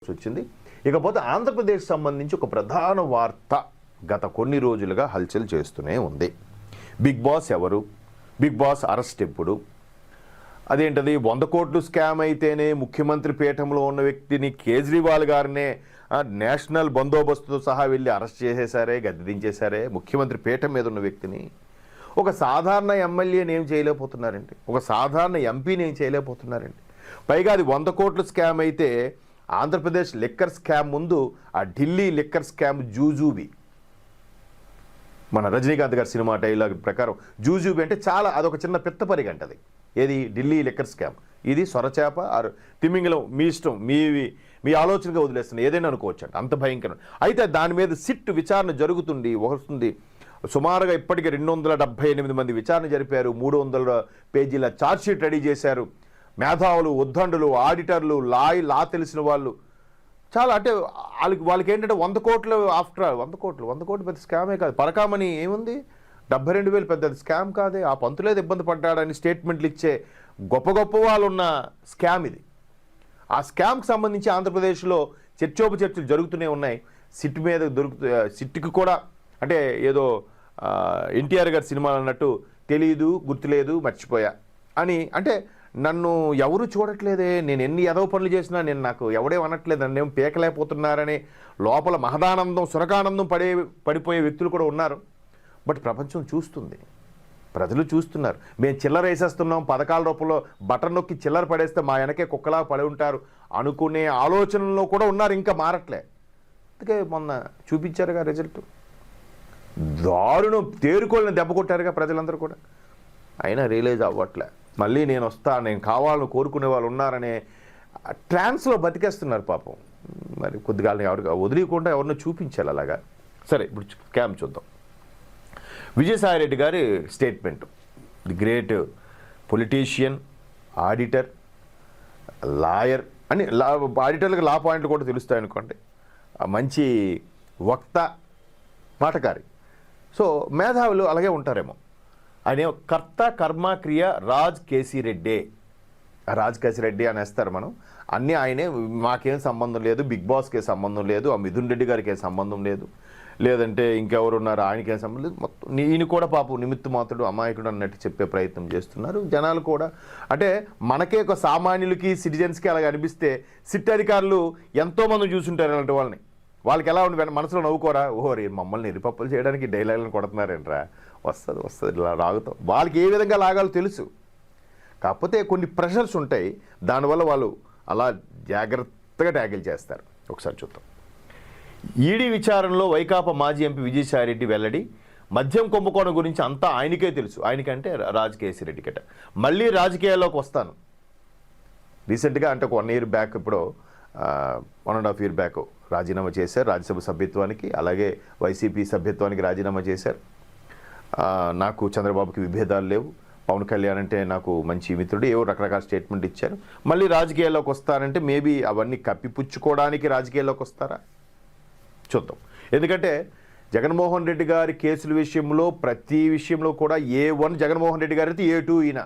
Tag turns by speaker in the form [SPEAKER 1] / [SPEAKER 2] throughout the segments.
[SPEAKER 1] చెప్పుకోవాల్సి వచ్చింది. ఇకపోతే ఆంధ్రప్రదేశ్ సంబంధించి ఒక ప్రధాన వార్త గత కొన్ని రోజులుగా హల్చల్ చేస్తూనే ఉంది. బిగ్ బాస్ ఎవరు, బిగ్ బాస్ అరెస్ట్ ఎప్పుడు, అదేంటది 100 కోట్లు స్కామ్ అయితేనే ముఖ్యమంత్రి పీఠంలో ఉన్న వ్యక్తిని కేజ్రీవాల్ గారినే నేషనల్ బందోబస్తుతో సహా వెళ్ళి అరెస్ట్ చేసేసారే, గద్దె దించేశారే, ముఖ్యమంత్రి పీఠం మీద ఉన్న వ్యక్తిని. ఒక సాధారణ ఎమ్మెల్యేని ఏం చేయలేకపోతున్నారండి, ఒక సాధారణ ఎంపీని ఏం చేయలేకపోతున్నారండి. పైగా అది 100 కోట్ల స్కామ్ అయితే ఆంధ్రప్రదేశ్ లిక్కర్ స్కామ్ ముందు ఆ ఢిల్లీ లిక్కర్ స్కామ్ జూజూబీ, మన రజనీకాంత్ గారి సినిమా డైలాగ్ ప్రకారం జూజూబీ అంటే చాలా అదొక చిన్న పిత్తపరిగంటది. ఏది ఢిల్లీ లిక్కర్ స్కామ్, ఇది సొరచేప ఆరు తిమింగలం, మీ ఇష్టం, మీ ఆలోచనగా వదిలేస్తుంది, ఏదైనా అనుకోవచ్చు అంట, అంత భయంకరం. అయితే దాని మీద సిట్ విచారణ జరుగుతుంది వస్తుంది. సుమారుగా ఇప్పటికే 278 మంది విచారణ జరిపారు. 300 పేజీల ఛార్జ్షీట్ రెడీ చేశారు. మేధావులు, ఉద్దండులు, ఆడిటర్లు, లా తెలిసిన వాళ్ళు చాలా. అంటే వాళ్ళకి ఏంటంటే 100 కోట్లు ఆఫ్టర్ ఆల్ 100 కోట్లు పెద్ద స్కామే కాదు. పరకామని ఏముంది, 72,000 పెద్ద స్కామ్ కాదే. ఆ పంతులేదు ఇబ్బంది పడ్డాడని స్టేట్మెంట్లు ఇచ్చే గొప్ప వాళ్ళు ఉన్న స్కామ్ ఇది. ఆ స్కామ్కి సంబంధించి ఆంధ్రప్రదేశ్లో చర్చోపచర్చలు జరుగుతూనే ఉన్నాయి. సిట్ మీద సిట్కి కూడా అంటే ఏదో ఎన్టీఆర్ గారి సినిమాలు అన్నట్టు తెలియదు, గుర్తులేదు, మర్చిపోయా అని. అంటే నన్ను ఎవరు చూడట్లేదే, నేను ఎన్ని ఎదవ పనులు చేసినా నాకు ఎవడే అనట్లేదు, నన్నేం పీకలేకపోతున్నారని లోపల మహదానందం, సురకానందం పడిపోయే వ్యక్తులు కూడా ఉన్నారు. బట్ ప్రపంచం చూస్తుంది, ప్రజలు చూస్తున్నారు. మేము చిల్లర వేసేస్తున్నాం, పథకాల రూపంలో బటన్ నొక్కి చిల్లర పడేస్తే మా వెనకే కుక్కలా పడి ఉంటారు అనుకునే ఆలోచనలో కూడా ఉన్నారు, ఇంకా మారట్లే. అందుకే మొన్న చూపించారుగా రిజల్ట్, దారుణం, తేరుకోళ్ళని దెబ్బ కొట్టారుగా ప్రజలందరూ కూడా. అయినా రియలైజ్ అవ్వట్లే. మళ్ళీ నేను వస్తా, నేను కావాలని కోరుకునే వాళ్ళు ఉన్నారనే ట్రాన్స్లో బతికేస్తున్నారు పాపం. మరి కొద్దిగా ఎవరికి వదిలేయకుండా ఎవరినో చూపించాలి అలాగా. సరే, ఇప్పుడు స్కామ్ చూద్దాం. విజయసాయిరెడ్డి గారి statement, the great politician, auditor, lawyer అని ఆడిటర్లకు లా పాయింట్లు కూడా తెలుస్తాయి అనుకోండి, మంచి వక్త, మాటకారి. సో మేధావులు అలాగే ఉంటారేమో. ఆయన కర్త కర్మ క్రియ రాజ్ కేసీ రెడ్డి, రాజ్ కేసీ రెడ్డి అనేస్తారు మనం. అన్నీ ఆయనే, మాకేం సంబంధం లేదు, బిగ్ బాస్కి సంబంధం లేదు, ఆ మిథున్ రెడ్డి గారికి ఏం సంబంధం లేదు, లేదంటే ఇంకెవరున్నారు ఆయనకేం సంబంధం లేదు. మొత్తం ఈయన కూడా పాపం నిమిత్త మాత్రుడు, అమాయకుడు అన్నట్టు చెప్పే ప్రయత్నం చేస్తున్నారు జనాలు కూడా. అంటే మనకే ఒక సామాన్యులకి, సిటిజన్స్కి అలాగ అనిపిస్తే సిట్ అధికారులు ఎంతోమంది చూసుంటారు అలాంటి వాళ్ళని. వాళ్ళకి ఎలా ఉండి మనసులో నవ్వుకోరా, ఓహో రే మమ్మల్ని నిరుపప్పులు చేయడానికి డైలాగులను కొడుతున్నారేంట్రా, వస్తుంది ఇలా లాగుతాం. వాళ్ళకి ఏ విధంగా లాగాలో తెలుసు, కాకపోతే కొన్ని ప్రెషర్స్ ఉంటాయి, దానివల్ల వాళ్ళు అలా జాగ్రత్తగా ట్యాకిల్ చేస్తారు. ఒకసారి చూద్దాం. ఈడీ విచారణలో వైకాపా మాజీ ఎంపీ విజయసాయిరెడ్డి వెల్లడి, మద్యం కుంభకోణం గురించి అంతా ఆయనకే తెలుసు. ఆయనకంటే రాజ్ కేసీ రెడ్డికట. మళ్ళీ రాజకీయాల్లోకి వస్తాను. రీసెంట్గా అంటే 1 year బ్యాక్, ఇప్పుడు 1.5 year బ్యాక్ రాజీనామా చేశారు రాజ్యసభ సభ్యత్వానికి, అలాగే వైసీపీ సభ్యత్వానికి రాజీనామా చేశారు. నాకు చంద్రబాబుకి విభేదాలు లేవు, పవన్ కళ్యాణ్ అంటే నాకు మంచి మిత్రుడు, ఏవో రకరకాల స్టేట్మెంట్ ఇచ్చారు. మళ్ళీ రాజకీయాల్లోకి వస్తారంటే మేబీ అవన్నీ కప్పిపుచ్చుకోవడానికి రాజకీయాల్లోకి వస్తారా చూద్దాం. ఎందుకంటే జగన్మోహన్ రెడ్డి గారి కేసుల విషయంలో ప్రతి విషయంలో కూడా A1 జగన్మోహన్ రెడ్డి గారు అయితే A2 ఈయన.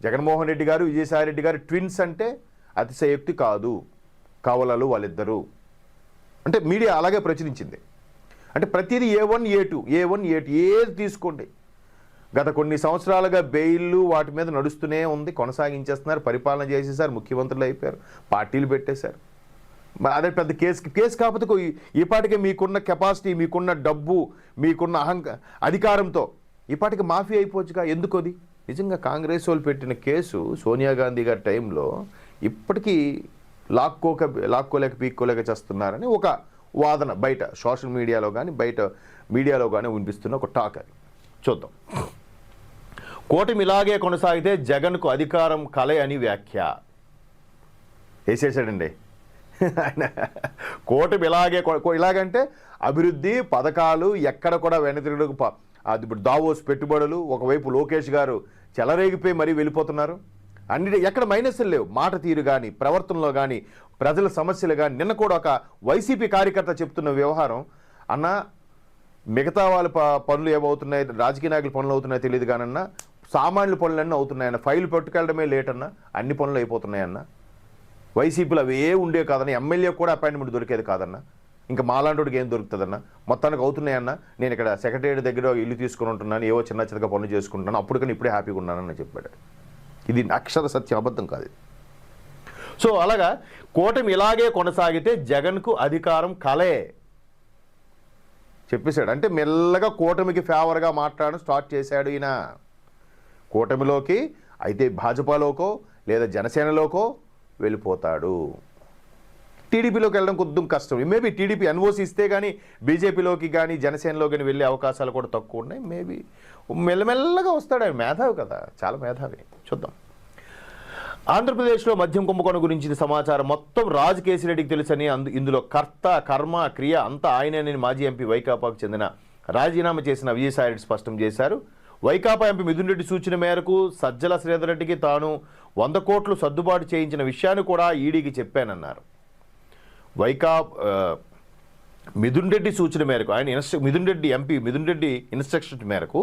[SPEAKER 1] జగన్మోహన్ రెడ్డి గారు, విజయసాయిరెడ్డి గారు ట్విన్స్ అంటే అతిశయోక్తి కాదు, కవలలు వాళ్ళిద్దరూ. అంటే మీడియా అలాగే ప్రచురించింది. అంటే ప్రతిదీ A1 A2 ఏది తీసుకోండి. గత కొన్ని సంవత్సరాలుగా బెయిల్లు వాటి మీద నడుస్తూనే ఉంది, కొనసాగించేస్తున్నారు, పరిపాలన చేసేసారు, ముఖ్యమంత్రులు అయిపోయారు, పార్టీలు పెట్టేశారు. అదే పెద్ద కేసు కాకపోతే ఈ పాటికే మీకున్న కెపాసిటీ, మీకున్న డబ్బు, మీకున్న అధికారంతో ఈ పాటికి మాఫీ అయిపోవచ్చుగా. ఎందుకు అది? నిజంగా కాంగ్రెస్ వాళ్ళు పెట్టిన కేసు సోనియా గాంధీ గారి టైంలో ఇప్పటికీ లాక్కోలేక పీక్కోలేక చేస్తున్నారని ఒక వాదన బయట సోషల్ మీడియాలో కానీ బయట మీడియాలో కానీ వినిపిస్తున్న ఒక టాక్. అది చూద్దాం. కూటమి ఇలాగే కొనసాగితే జగన్కు అధికారం కలే అని వ్యాఖ్య వేసేసాడండి ఆయన. కూటమి ఇలాగంటే అభివృద్ధి పథకాలు ఎక్కడ కూడా వెనతిరుగు, అది ఇప్పుడు దావోస్ పెట్టుబడులు, ఒకవైపు లోకేష్ గారు చెలరేగిపోయి మరీ వెళ్ళిపోతున్నారు. ఎక్కడ మైనస్లు లేవు, మాట తీరు కానీ, ప్రవర్తనలో కానీ, ప్రజల సమస్యలు కానీ. నిన్న కూడా ఒక వైసీపీ కార్యకర్త చెప్తున్న వ్యవహారం, అన్న మిగతా వాళ్ళ పనులు ఏమవుతున్నాయి, రాజకీయ నాయకుల పనులు అవుతున్నాయో తెలియదు కానన్నా, సామాన్యుల పనులన్నీ అవుతున్నాయన్న, ఫైల్ పట్టుకెళ్ళడమే లేట్ అన్న, అన్ని పనులు అయిపోతున్నాయన్న. వైసీపీలో అవే ఉండే కాదన్న, ఎమ్మెల్యే కూడా అపాయింట్మెంట్ దొరికేది కాదన్న, ఇంకా మాలాంటికి ఏం దొరుకుతుందన్న, మొత్తానికి అవుతున్నాయన్న, నేను ఇక్కడ సెక్రటరీ దగ్గర ఇల్లు తీసుకుని ఉంటున్నాను, ఏవో చిన్న చిన్నగా పనులు చేసుకుంటున్నాను, అప్పుడు కానీ ఇప్పుడే హ్యాపీగా ఉన్నానని చెప్పాడు. ఇది అక్షర సత్యం, అబద్ధం కాదు. సో అలాగా కూటమి ఇలాగే కొనసాగితే జగన్కు అధికారం కలే చెప్పేశాడు. అంటే మెల్లగా కూటమికి ఫేవర్గా మాట్లాడడం స్టార్ట్ చేశాడు ఈయన. కూటమిలోకి అయితే భాజపాలోకో లేదా జనసేనలోకో వెళ్ళిపోతాడు. టీడీపీలోకి వెళ్ళడం కొద్దిగా కష్టం. మేబీ టీడీపీ ఎన్ఓసి ఇస్తే కానీ బీజేపీలోకి కానీ జనసేనలో కానీ వెళ్ళే అవకాశాలు కూడా తక్కువ ఉన్నాయి. మేబీ మెల్లమెల్లగా వస్తాడు. ఆయన మేధావి కదా, చాలా మేధావి. చూద్దాం. ఆంధ్రప్రదేశ్లో మద్యం కుంభకోణం గురించిన సమాచారం మొత్తం రాజు కేసిరెడ్డికి తెలుసని, ఇందులో కర్త కర్మ క్రియ అంతా ఆయనని మాజీ ఎంపీ వైకాపాకు చెందిన రాజీనామా చేసిన విజయసాయిరెడ్డి స్పష్టం చేశారు. వైకాపా ఎంపీ మిథున్ రెడ్డి సూచన మేరకు సజ్జల శ్రీధర్ రెడ్డికి తాను 100 కోట్లు సర్దుబాటు చేయించిన విషయాన్ని కూడా ఈడీకి చెప్పానన్నారు. మిథున్ రెడ్డి సూచన మేరకు మిథున్ రెడ్డి ఇన్స్ట్రక్షన్ మేరకు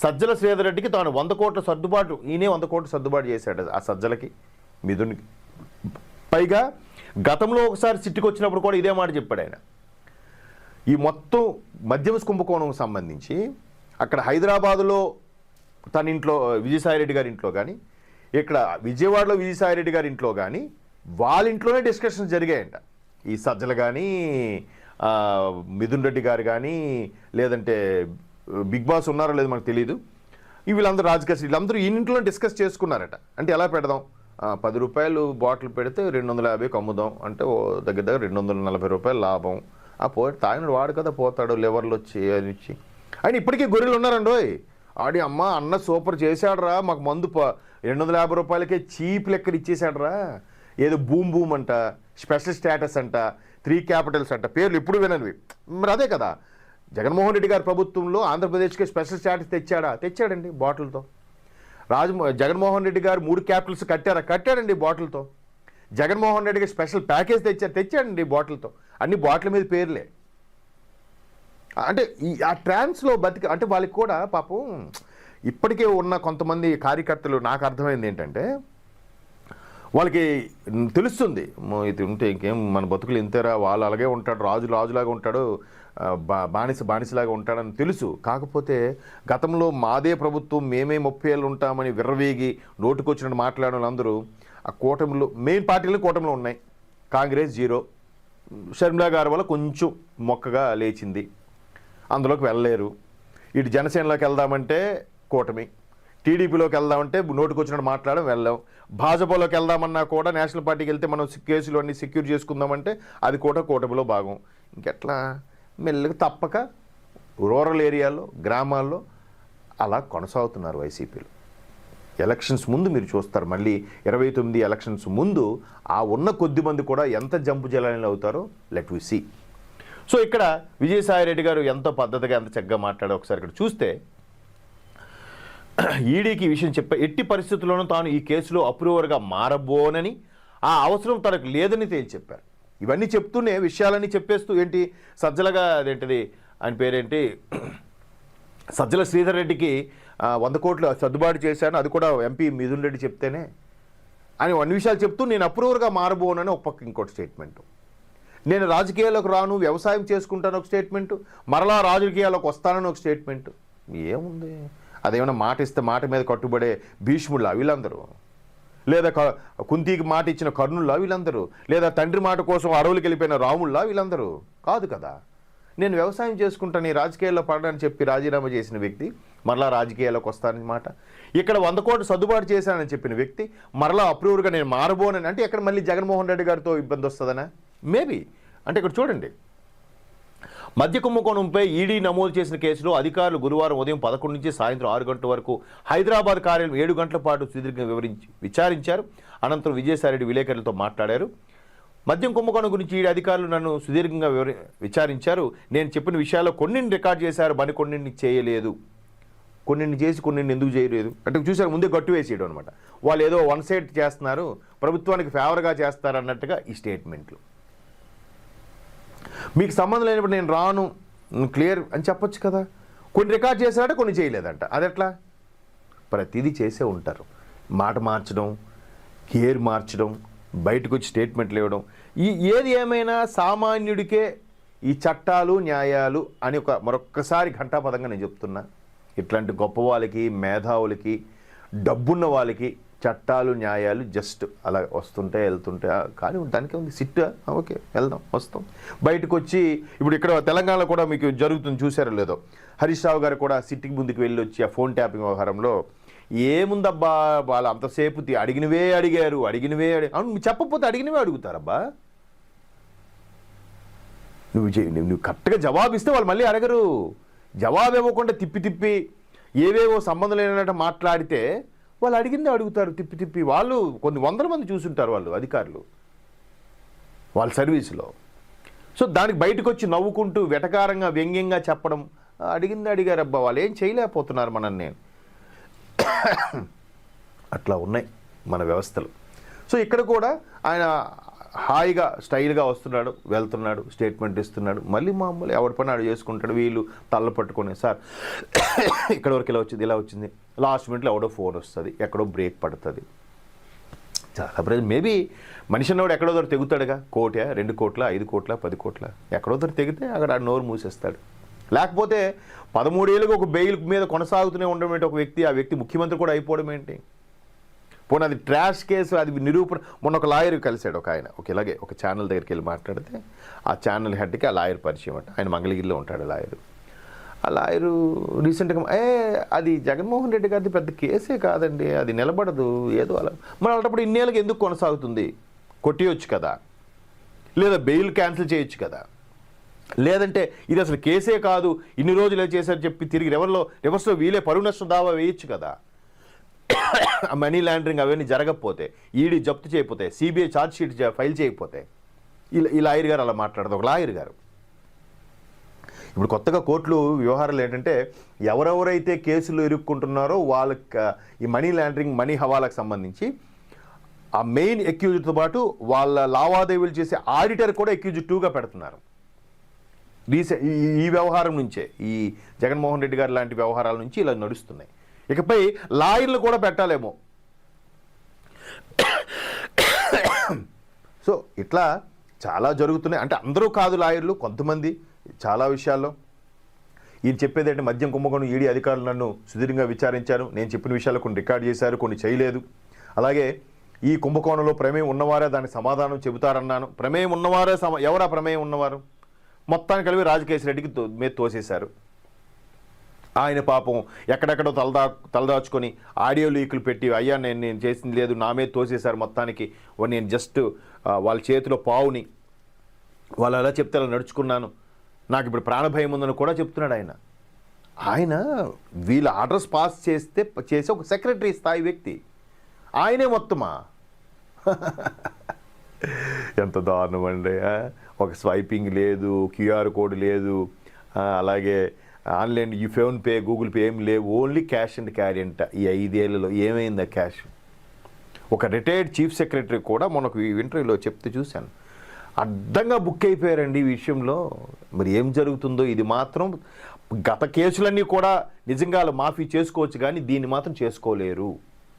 [SPEAKER 1] సజ్జల శ్రీధర్ రెడ్డికి తాను 100 కోట్ల సర్దుబాటు, ఈయనే 100 కోట్లు సర్దుబాటు చేశాడు ఆ సజ్జలకి, మిథున్కి. పైగా గతంలో ఒకసారి సిట్టికి వచ్చినప్పుడు కూడా ఇదే మాట చెప్పాడు ఆయన. ఈ మొత్తం మద్యం కుంభకోణం సంబంధించి అక్కడ హైదరాబాదులో తన ఇంట్లో విజయసాయిరెడ్డి గారి ఇంట్లో కానీ, ఇక్కడ విజయవాడలో విజయసాయిరెడ్డి గారి ఇంట్లో కానీ వాళ్ళ ఇంట్లోనే డిస్కషన్స్ జరిగాయంట. ఈ సజ్జలు కానీ, మిథున్ రెడ్డి గారు కానీ, లేదంటే బిగ్ బాస్ ఉన్నారో లేదో మనకు తెలియదు, వీళ్ళందరూ రాజకీయ వీళ్ళందరూ ఈ ఇంట్లో డిస్కస్ చేసుకున్నారట. అంటే ఎలా పెడదాం, 10 రూపాయలు బాటిల్ పెడితే 250కి అమ్ముదాం అంటే దగ్గర దగ్గర 240 రూపాయలు లాభం. తాగిన వాడు కదా పోతాడు, లివర్లు వచ్చి అని ఇచ్చి. ఆయన ఇప్పటికీ గొర్రెలు ఉన్నారండి. ఆడి అమ్మ అన్న సూపర్ చేశాడరా, మాకు మందు 250 రూపాయలకే చీప్ లెక్కలు ఇచ్చేసాడరా, ఏదో బూమ్ అంట, స్పెషల్ స్టేటస్ అంట, 3 క్యాపిటల్స్ అంట, పేర్లు ఎప్పుడు విననివి. మరి అదే కదా జగన్మోహన్ రెడ్డి గారి ప్రభుత్వంలో ఆంధ్రప్రదేశ్కి స్పెషల్ స్టేటస్ తెచ్చాడండి బాటిల్తో. జగన్మోహన్ రెడ్డి గారు 3 క్యాపిటల్స్ కట్టాడండి బాటిల్తో. జగన్మోహన్ రెడ్డికి స్పెషల్ ప్యాకేజ్ తెచ్చాడండి బాటిల్తో. అన్ని బాటిల్ మీద పేర్లే. అంటే ఆ ట్రాన్స్లో అంటే వాళ్ళకి కూడా పాపం ఇప్పటికే ఉన్న కొంతమంది కార్యకర్తలు నాకు అర్థమైంది ఏంటంటే, వాళ్ళకి తెలుస్తుంది ఇది ఉంటే ఇంకేం మన బతుకులు ఇంతేరా, వాళ్ళు అలాగే ఉంటాడు, రాజులాగా ఉంటాడు, బానిసలాగా ఉంటాడని తెలుసు. కాకపోతే గతంలో మాదే ప్రభుత్వం, మేమే 30 ఏళ్ళు ఉంటామని విర్రవేగి నోటుకొచ్చినట్టు మాట్లాడిన వాళ్ళందరూ ఆ కూటమిలో మెయిన్ పార్టీలు కూటమిలో ఉన్నాయి. కాంగ్రెస్ 0, షర్మిలా గారి వల్ల కొంచెం మొక్కగా లేచింది, అందులోకి వెళ్ళలేరు. ఇటు జనసేనలోకి వెళ్దామంటే కూటమి, టీడీపీలోకి వెళ్దామంటే నోటుకొచ్చినట్టు మాట్లాడడం వెళ్ళాం, భాజపాలోకి వెళ్దామన్నా కూడా నేషనల్ పార్టీకి వెళ్తే మనం కేసులు అన్నీ సెక్యూర్ చేసుకుందామంటే అది కూడా కూటమిలో భాగం. ఇంకెట్లా మెల్లగా తప్పక రూరల్ ఏరియాల్లో గ్రామాల్లో అలా కొనసాగుతున్నారు వైసీపీలో. ఎలక్షన్స్ ముందు మీరు చూస్తారు, మళ్ళీ 29 ఎలక్షన్స్ ముందు ఆ ఉన్న కొద్ది మంది కూడా ఎంత జంపు జలాలు అవుతారో లెట్ వి సీ. సో ఇక్కడ విజయసాయిరెడ్డి గారు ఎంతో పద్ధతిగా ఎంత చక్కగా మాట్లాడారు ఒకసారి ఇక్కడ చూస్తే, ఈడీకి ఈ విషయం చెప్పే ఎట్టి పరిస్థితుల్లోనూ తాను ఈ కేసులో అప్రూవర్గా మారబోనని, ఆ అవసరం తనకు లేదని తేల్చి చెప్పారు. ఇవన్నీ చెప్తూనే విషయాలన్నీ చెప్పేస్తూ ఏంటి సజ్జలగా అదేంటిది ఆయన పేరేంటి సజ్జల శ్రీధర్ రెడ్డికి 100 కోట్లు సర్దుబాటు చేశాను, అది కూడా ఎంపీ మిథున్ రెడ్డి చెప్తేనే అని అన్ని విషయాలు చెప్తూ నేను అప్రూవర్గా మారబోనని ఒక పక్క ఇంకోటి స్టేట్మెంటు, నేను రాజకీయాల్లోకి రాను వ్యవసాయం చేసుకుంటాను ఒక స్టేట్మెంటు, మరలా రాజకీయాల్లోకి వస్తానని ఒక స్టేట్మెంటు. ఏముంది, అదేమైనా మాట ఇస్తే మాట మీద కట్టుబడే భీష్ముళ్ళ వీళ్ళందరూ, లేదా కుంతికి మాట ఇచ్చిన కర్ణుల్లా వీళ్ళందరూ, లేదా తండ్రి మాట కోసం అడవులకు వెళ్ళిపోయిన రాముల్లా వీళ్ళందరూ కాదు కదా. నేను వ్యవసాయం చేసుకుంటాను, ఈ రాజకీయాల్లో పడడానికి చెప్పి రాజీనామా చేసిన వ్యక్తి మరలా రాజకీయాల్లోకి వస్తానని మాట. ఇక్కడ 100 కోట్లు సర్దుబాటు చేశానని చెప్పిన వ్యక్తి మరలా అప్రూవర్గా నేను మారబోనని అంటే ఇక్కడ మళ్ళీ జగన్మోహన్ రెడ్డి గారితో ఇబ్బంది వస్తుందనా? మేబీ. అంటే ఇక్కడ చూడండి, మద్య కుంభకోణంపై ఈడీ నమోదు చేసిన కేసులో అధికారులు గురువారం ఉదయం 11 నుంచి సాయంత్రం 6 గంటల వరకు హైదరాబాద్ కార్యాలయం 7 గంటల పాటు సుదీర్ఘంగా విచారించారు. అనంతరం విజయసాయిరెడ్డి విలేకరులతో మాట్లాడారు. మద్యం కుంభకోణం గురించి ఈడీ అధికారులు నన్ను సుదీర్ఘంగా విచారించారు. నేను చెప్పిన విషయాల్లో కొన్నింటిని రికార్డ్ చేశారు, కొన్నింటిని చేయలేదు, కొన్నింటిని చేసి కొన్నింటిని ఎందుకు చేయలేదు అంటే చూసారు ముందే గట్టు వేసేయడం అనమాట. వాళ్ళు ఏదో వన్ సైడ్ చేస్తున్నారు, ప్రభుత్వానికి ఫేవర్గా చేస్తారు అన్నట్టుగా ఈ స్టేట్మెంట్లు. మీకు సంబంధం లేనప్పుడు నేను రాను క్లియర్ అని చెప్పొచ్చు కదా. కొన్ని రికార్డ్ చేశారంటే కొన్ని చేయలేదంట, అదెట్లా? ప్రతిదీ చేసే ఉంటారు. మాట మార్చడం, గేర్ మార్చడం, బయటకు వచ్చి స్టేట్మెంట్లు ఇవ్వడం, ఏది ఏమైనా సామాన్యుడికే ఈ చట్టాలు న్యాయాలు అని మరొక్కసారి ఘంటాపదంగా నేను చెప్తున్నా. ఇట్లాంటి గొప్ప వాళ్ళకి, మేధావులకి, డబ్బున్న వాళ్ళకి చట్టాలు న్యాయాలు జస్ట్ అలా వస్తుంటే వెళ్తుంటే కానీ దానికే ఉంది సిట్, ఓకే వెళ్దాం వస్తాం. బయటకు వచ్చి ఇప్పుడు ఇక్కడ తెలంగాణలో కూడా మీకు జరుగుతుంది, చూసారో లేదో, హరీష్ రావు గారు కూడా సిట్కి ముందుకు వెళ్ళి వచ్చి ఆ ఫోన్ ట్యాపింగ్ వ్యవహారంలో ఏముందబ్బా వాళ్ళు అంతసేపు అడిగినవే అడిగారు, అవును చెప్పకపోతే అడిగినవే అడుగుతారబ్బా. నువ్వు కరెక్ట్గా జవాబిస్తే వాళ్ళు మళ్ళీ అడగరు. జవాబు ఇవ్వకుండా తిప్పి ఏవేవో సంబంధం లేనట్టు మాట్లాడితే వాళ్ళు అడిగిందే అడుగుతారు తిప్పి. వాళ్ళు కొన్ని వందల మంది చూసుంటారు వాళ్ళు అధికారులు వాళ్ళ సర్వీసులో. సో దానికి బయటకు వచ్చి నవ్వుకుంటూ వెటకారంగా వ్యంగ్యంగా చెప్పడం, అడిగిందే అడిగారబ్బా, వాళ్ళు ఏం చేయలేకపోతున్నారు మనల్ని. అట్లా ఉన్నాయి మన వ్యవస్థలు. సో ఇక్కడ కూడా ఆయన హాయిగా స్టైల్గా వస్తున్నాడు, వెళ్తున్నాడు, స్టేట్మెంట్ ఇస్తున్నాడు, మళ్ళీ మామూలు ఎవరి పని ఆడు చేసుకుంటాడు. వీళ్ళు తల్ల పట్టుకొని సార్ ఇక్కడ వరకు ఇలా వచ్చింది, లాస్ట్ మినిట్లో ఎవడో ఫోన్ వస్తుంది, ఎక్కడో బ్రేక్ పడుతుంది. చాలా ప్రజలు మేబీ మనిషి అన్నవాడు ఎక్కడో దగ్గర తెగుతాడుగా, 1 కోటి 2 కోట్ల 5 కోట్ల 10 కోట్ల ఎక్కడో దగ్గర తెగితే అక్కడ ఆ నోరు మూసేస్తాడు. లేకపోతే 13 ఏళ్ళుగా ఒక బెయిల్ మీద కొనసాగుతూనే ఉండడం ఏంటి ఒక వ్యక్తి, ఆ వ్యక్తి ముఖ్యమంత్రి కూడా అయిపోవడం ఏంటి? పోనీ అది ట్రాష్ కేసు, అది నిరూపణ. మొన్న ఒక లాయర్ కలిశాడు ఒక ఆయన, ఇలాగే ఒక ఛానల్ దగ్గరికి వెళ్ళి మాట్లాడితే ఆ ఛానల్ హెడ్కి ఆ లాయర్ పరిచయం అంట. ఆయన మంగళగిరిలో ఉంటాడు లాయరు. ఆ లాయరు రీసెంట్గా అది జగన్మోహన్ రెడ్డి గారిది పెద్ద కేసే కాదండి, అది నిలబడదు ఏదో అలా. మరి అలాంటప్పుడు ఇన్నేళ్ళకి ఎందుకు కొనసాగుతుంది? కొట్టేయచ్చు కదా, లేదా బెయిల్ క్యాన్సిల్ చేయొచ్చు కదా, లేదంటే ఇది అసలు కేసే కాదు ఇన్ని రోజులు చేశారు చెప్పి తిరిగి రివర్స్లో వీలే పరువు నష్టం దావా వేయచ్చు కదా. మనీ లాండరింగ్ అవన్నీ జరగకపోతే, ఈడీ జప్తు చేయకపోతే, సిబిఐ ఛార్జ్ షీట్ ఫైల్ చేయకపోతే, ఈ లాయర్ గారు అలా మాట్లాడదు. ఒక లాయర్ గారు ఇప్పుడు కొత్తగా కోర్టులు వ్యవహారాలు ఏంటంటే ఎవరెవరైతే కేసులు ఇరుక్కుంటున్నారో వాళ్ళకి ఈ మనీ లాండరింగ్, మనీ హవాలకు సంబంధించి ఆ మెయిన్ అక్యూజ్డ్తో పాటు వాళ్ళ లావాదేవీలు చేసే ఆడిటర్ కూడా అక్యూజ్ 2గా పెడుతున్నారు. ఈ వ్యవహారం నుంచే, ఈ జగన్మోహన్ రెడ్డి గారు లాంటి వ్యవహారాల నుంచి ఇలా నడుస్తున్నాయి. ఇకపై లాయర్లు కూడా పెట్టాలేమో. సో ఇట్లా చాలా జరుగుతున్నాయి. అంటే అందరూ కాదు లాయర్లు, కొంతమంది చాలా విషయాల్లో. ఈయన చెప్పేది అంటే మద్యం కుంభకోణం ఈడీ అధికారులు నన్ను సుదీర్ఘంగా విచారించారు, నేను చెప్పిన విషయాలు కొన్ని రికార్డ్ చేశారు, కొన్ని చేయలేదు. అలాగే ఈ కుంభకోణంలో ప్రమేయం ఉన్నవారే దానికి సమాధానం చెబుతారన్నాను. ప్రమేయం ఉన్నవారే ఎవరా ప్రమేయం ఉన్నవారు? మొత్తానికి కలిపి రాజకేశ్ రెడ్డికి మీద తోసేశారు. ఆయన పాపం ఎక్కడెక్కడో తలదాచుకొని ఆడియో లీకులు పెట్టి, అయ్యా నేను చేసింది లేదు, నా మీద తోసేశారు మొత్తానికి, నేను జస్ట్ వాళ్ళ చేతిలో పావుని, వాళ్ళు అలా చెప్తే అలా నడుచుకున్నాను, నాకు ఇప్పుడు ప్రాణభయం ఉందని కూడా చెప్తున్నాడు ఆయన. ఆయన వీళ్ళ ఆర్డర్స్ పాస్ చేసే ఒక సెక్రటరీ స్థాయి వ్యక్తి, ఆయనే మొత్తమా? ఎంత దారుణం అండి. ఒక స్వైపింగ్ లేదు, క్యూఆర్ కోడ్ లేదు, అలాగే ఆన్లైన్ ఈ ఫోన్పే, గూగుల్ పే ఏం లేవు, ఓన్లీ క్యాష్ అండ్ క్యారీ అంట. ఈ 5 ఏళ్లలో ఏమైందా క్యాష్? ఒక రిటైర్డ్ చీఫ్ సెక్రటరీ కూడా మనకు ఈ ఇంటర్వ్యూలో చెప్తే చూశాను, అడ్డంగా బుక్ అయిపోయారండి ఈ విషయంలో. మరి ఏం జరుగుతుందో ఇది మాత్రం. గత కేసులన్నీ కూడా నిజంగా మాఫీ చేసుకోవచ్చు కానీ దీన్ని మాత్రం చేసుకోలేరు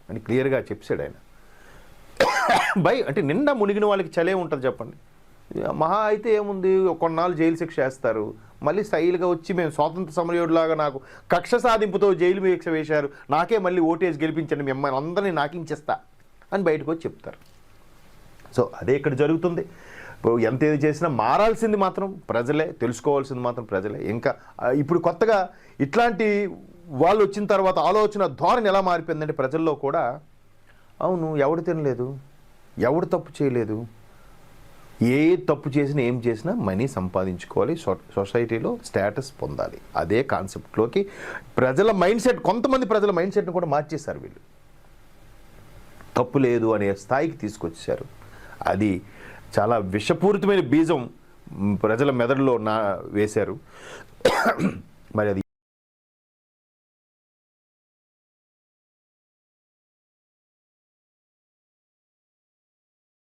[SPEAKER 1] అని క్లియర్గా చెప్పాడు ఆయన. అంటే నిండా మునిగిన వాళ్ళకి చలే ఉంటుంది చెప్పండి. మహా అయితే ఏముంది, కొన్నాళ్ళు జైలు శిక్ష వేస్తారు, మళ్ళీ స్టైల్గా వచ్చి మేము స్వాతంత్ర సమరయోధులాగా నాకు కక్ష సాధింపుతో జైలు శిక్ష వేశారు, నాకే మళ్ళీ ఓటేసి గెలిపించండి, మిమ్మల్ని అందరినీ నాకించేస్తా అని బయటకు వచ్చి చెప్తారు. సో అదే ఇక్కడ జరుగుతుంది. ఎంత ఏది చేసినా మారాల్సింది మాత్రం ప్రజలే, తెలుసుకోవాల్సింది మాత్రం ప్రజలే. ఇంకా ఇప్పుడు కొత్తగా ఇట్లాంటి వాళ్ళు వచ్చిన తర్వాత ఆలోచన ధోరణి ఎలా మారిపోయిందంటే ప్రజల్లో కూడా, అవును ఎవడు తినలేదు, ఎవడు తప్పు చేయలేదు, ఏ తప్పు చేసినా ఏం చేసినా మనీ సంపాదించుకోవాలి, సొసైటీలో స్టేటస్ పొందాలి, అదే కాన్సెప్ట్లోకి ప్రజల మైండ్ సెట్, కొంతమంది ప్రజల మైండ్ సెట్ని కూడా మార్చేశారు వీళ్ళు. తప్పు లేదు అనే స్థాయికి తీసుకొచ్చారు. అది చాలా విషపూరితమైన బీజం ప్రజల మెదడులో వేశారు. మరి అది